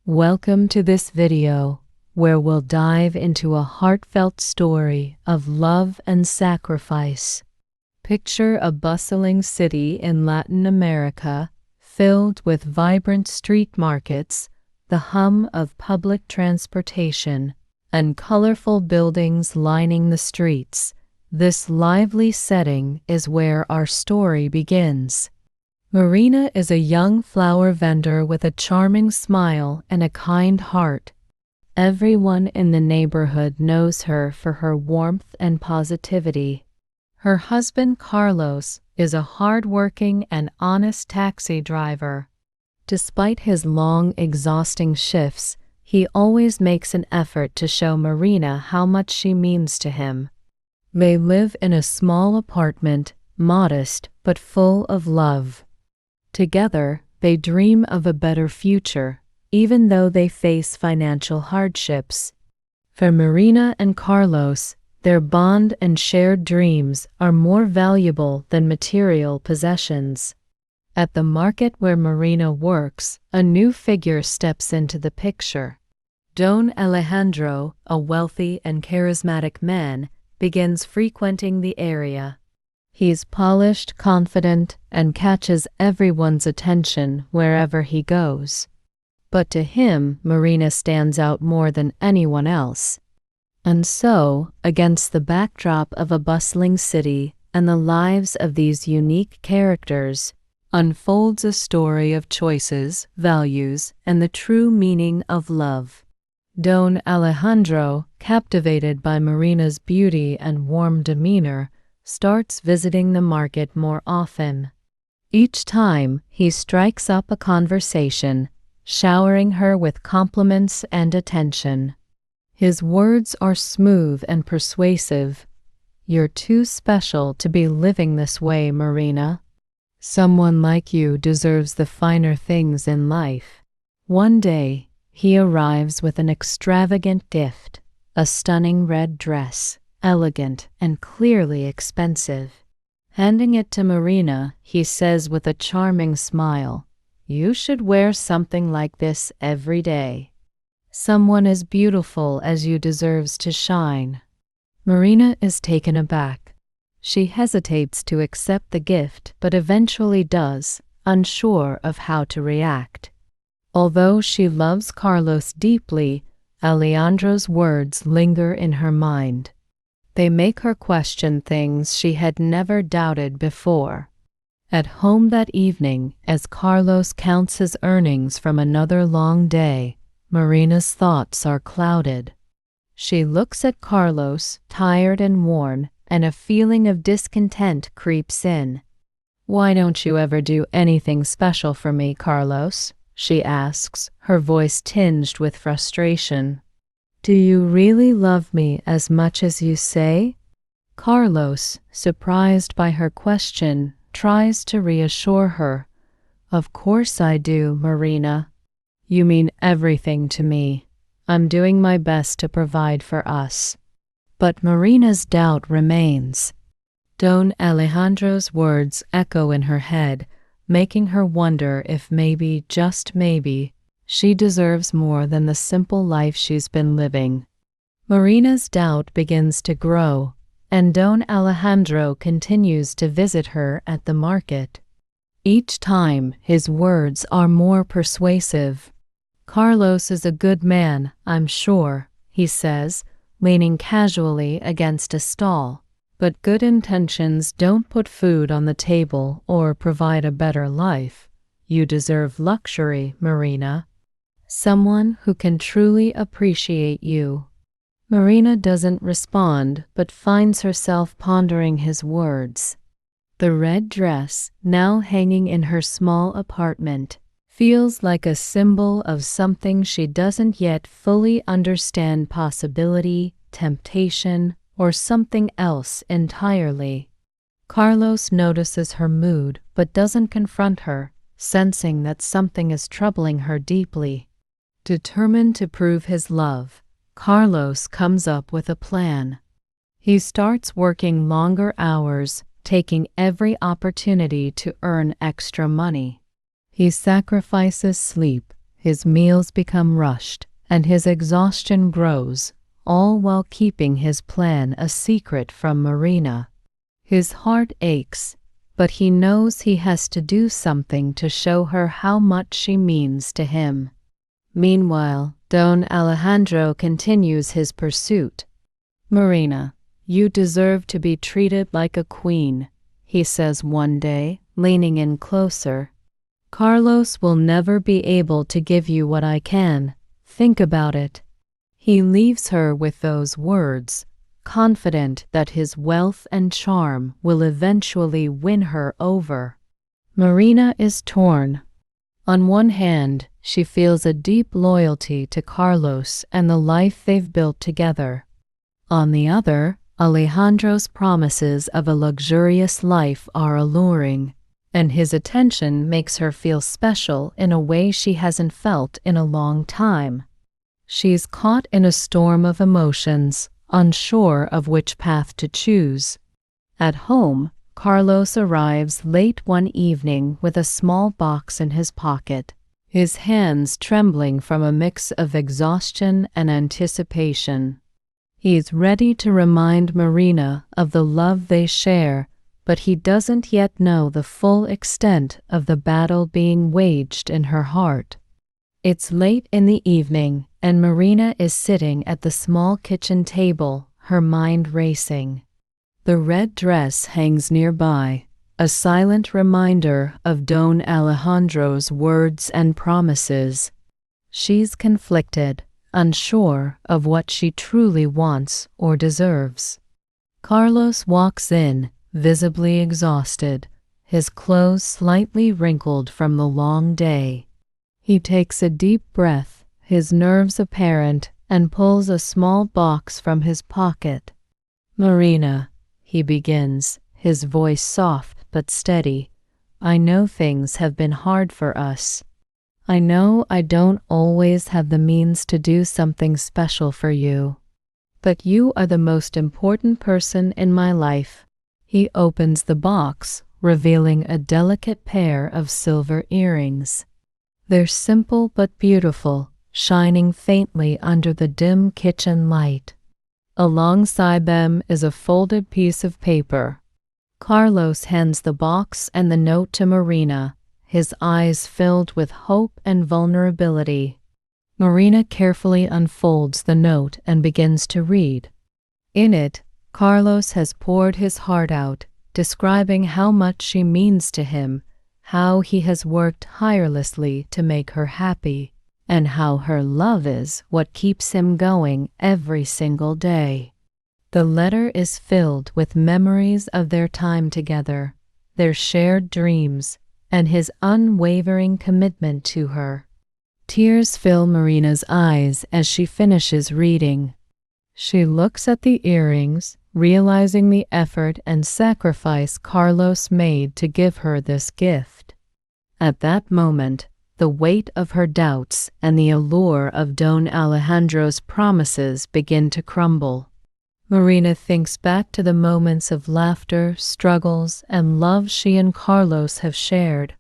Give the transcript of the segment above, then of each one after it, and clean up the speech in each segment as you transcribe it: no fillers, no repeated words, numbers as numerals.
Welcome to this video, where we'll dive into a heartfelt story of love and sacrifice. Picture a bustling city in Latin America, filled with vibrant street markets, the hum of public transportation, and colorful buildings lining the streets. This lively setting is where our story begins. Marina is a young flower vendor with a charming smile and a kind heart. Everyone in the neighborhood knows her for her warmth and positivity. Her husband, Carlos, is a hard-working and honest taxi driver. Despite his long, exhausting shifts, he always makes an effort to show Marina how much she means to him. They live in a small apartment, modest but full of love. Together, they dream of a better future, even though they face financial hardships. For Marina and Carlos, their bond and shared dreams are more valuable than material possessions. At the market where Marina works, a new figure steps into the picture. Don Alejandro, a wealthy and charismatic man, begins frequenting the area. He's polished, confident, and catches everyone's attention wherever he goes. But to him, Marina stands out more than anyone else. And so, against the backdrop of a bustling city and the lives of these unique characters, unfolds a story of choices, values, and the true meaning of love. Don Alejandro, captivated by Marina's beauty and warm demeanor, starts visiting the market more often. Each time, he strikes up a conversation, showering her with compliments and attention. His words are smooth and persuasive. "You're too special to be living this way, Marina. Someone like you deserves the finer things in life." One day, he arrives with an extravagant gift, a stunning red dress, elegant and clearly expensive. Handing it to Marina, he says with a charming smile, "You should wear something like this every day. Someone as beautiful as you deserves to shine." Marina is taken aback. She hesitates to accept the gift, but eventually does, unsure of how to react. Although she loves Carlos deeply, Alejandro's words linger in her mind. They make her question things she had never doubted before. At home that evening, as Carlos counts his earnings from another long day, Marina's thoughts are clouded. She looks at Carlos, tired and worn, and a feeling of discontent creeps in. "Why don't you ever do anything special for me, Carlos?" she asks, her voice tinged with frustration. "Do you really love me as much as you say?" Carlos, surprised by her question, tries to reassure her. "Of course I do, Marina. You mean everything to me. I'm doing my best to provide for us." But Marina's doubt remains. Don Alejandro's words echo in her head, making her wonder if maybe, just maybe, she deserves more than the simple life she's been living. Marina's doubt begins to grow, and Don Alejandro continues to visit her at the market. Each time, his words are more persuasive. "Carlos is a good man, I'm sure," he says, leaning casually against a stall. "But good intentions don't put food on the table or provide a better life. You deserve luxury, Marina. Someone who can truly appreciate you." Marina doesn't respond, but finds herself pondering his words. The red dress, now hanging in her small apartment, feels like a symbol of something she doesn't yet fully understand: possibility, temptation, or something else entirely. Carlos notices her mood, but doesn't confront her, sensing that something is troubling her deeply. Determined to prove his love, Carlos comes up with a plan. He starts working longer hours, taking every opportunity to earn extra money. He sacrifices sleep, His meals become rushed, and his exhaustion grows, all while keeping his plan a secret from Marina. His heart aches, but he knows he has to do something to show her how much she means to him. Meanwhile, Don Alejandro continues his pursuit. "Marina, you deserve to be treated like a queen," he says one day, leaning in closer. "Carlos will never be able to give you what I can. Think about it." He leaves her with those words, confident that his wealth and charm will eventually win her over. Marina is torn. On one hand, she feels a deep loyalty to Carlos and the life they've built together. On the other, Alejandro's promises of a luxurious life are alluring, and his attention makes her feel special in a way she hasn't felt in a long time. She's caught in a storm of emotions, unsure of which path to choose. At home, Carlos arrives late one evening with a small box in his pocket, his hands trembling from a mix of exhaustion and anticipation. He's ready to remind Marina of the love they share, but he doesn't yet know the full extent of the battle being waged in her heart. It's late in the evening, and Marina is sitting at the small kitchen table, her mind racing. The red dress hangs nearby, a silent reminder of Don Alejandro's words and promises. She's conflicted, unsure of what she truly wants or deserves. Carlos walks in, visibly exhausted, his clothes slightly wrinkled from the long day. He takes a deep breath, his nerves apparent, and pulls a small box from his pocket. "Marina," he begins, his voice soft but steady, "I know things have been hard for us. I know I don't always have the means to do something special for you. But you are the most important person in my life." He opens the box, revealing a delicate pair of silver earrings. They're simple but beautiful, shining faintly under the dim kitchen light. Alongside them is a folded piece of paper. Carlos hands the box and the note to Marina, his eyes filled with hope and vulnerability. Marina carefully unfolds the note and begins to read. In it, Carlos has poured his heart out, describing how much she means to him, how he has worked tirelessly to make her happy, and how her love is what keeps him going every single day. The letter is filled with memories of their time together, their shared dreams, and his unwavering commitment to her. Tears fill Marina's eyes as she finishes reading. She looks at the earrings, realizing the effort and sacrifice Carlos made to give her this gift. At that moment, the weight of her doubts and the allure of Don Alejandro's promises begin to crumble. Marina thinks back to the moments of laughter, struggles, and love she and Carlos have shared.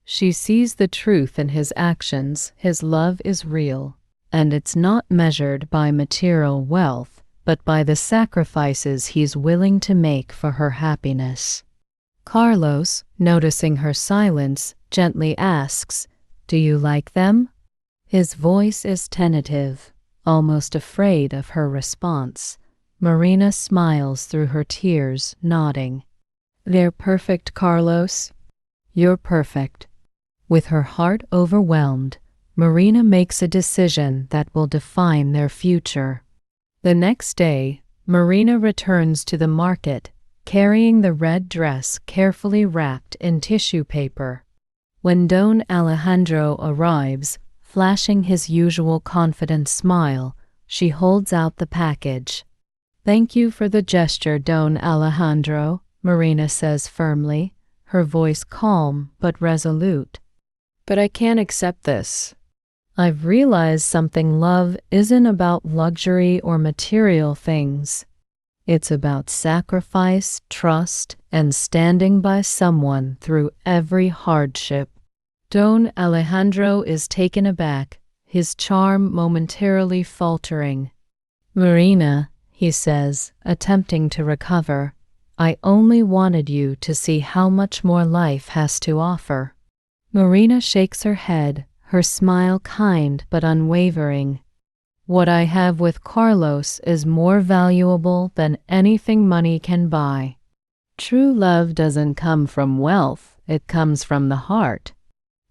She sees the truth in his actions. His love is real, and it's not measured by material wealth, but by the sacrifices he's willing to make for her happiness. Carlos, noticing her silence, gently asks, "Do you like them?" His voice is tentative, almost afraid of her response. Marina smiles through her tears, nodding. "They're perfect, Carlos. You're perfect." With her heart overwhelmed, Marina makes a decision that will define their future. The next day, Marina returns to the market, carrying the red dress carefully wrapped in tissue paper. When Don Alejandro arrives, flashing his usual confident smile, she holds out the package. "Thank you for the gesture, Don Alejandro," Marina says firmly, her voice calm but resolute. "But I can't accept this. I've realized something. Love isn't about luxury or material things. It's about sacrifice, trust, and standing by someone through every hardship. Don Alejandro is taken aback, his charm momentarily faltering. "Marina," he says, attempting to recover, "I only wanted you to see how much more life has to offer." Marina shakes her head, her smile kind but unwavering. "What I have with Carlos is more valuable than anything money can buy. True love doesn't come from wealth, it comes from the heart."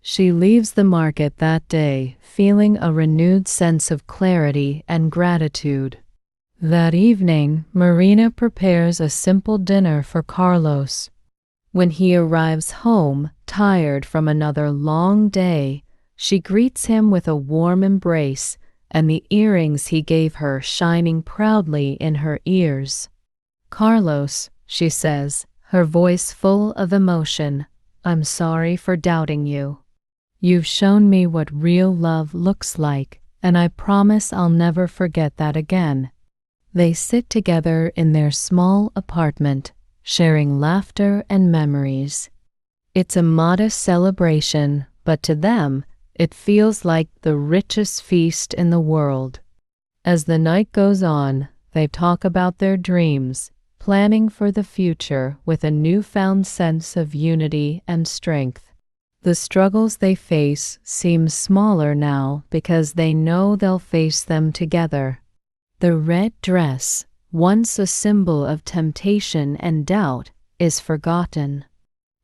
She leaves the market that day feeling a renewed sense of clarity and gratitude. That evening, Marina prepares a simple dinner for Carlos. When he arrives home, tired from another long day, she greets him with a warm embrace and the earrings he gave her shining proudly in her ears. "Carlos," she says, her voice full of emotion, "I'm sorry for doubting you. You've shown me what real love looks like, and I promise I'll never forget that again." They sit together in their small apartment, sharing laughter and memories. It's a modest celebration, but to them, it feels like the richest feast in the world. As the night goes on, they talk about their dreams, planning for the future with a newfound sense of unity and strength. The struggles they face seem smaller now because they know they'll face them together. The red dress, once a symbol of temptation and doubt, is forgotten.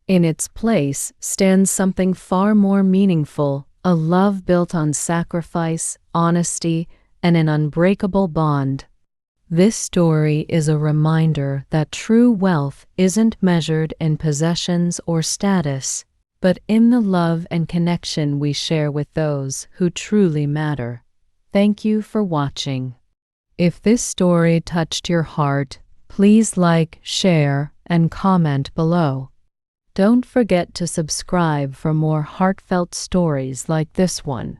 In its place stands something far more meaningful, a love built on sacrifice, honesty, and an unbreakable bond. This story is a reminder that true wealth isn't measured in possessions or status, but in the love and connection we share with those who truly matter. Thank you for watching. If this story touched your heart, please like, share, and comment below. Don't forget to subscribe for more heartfelt stories like this one.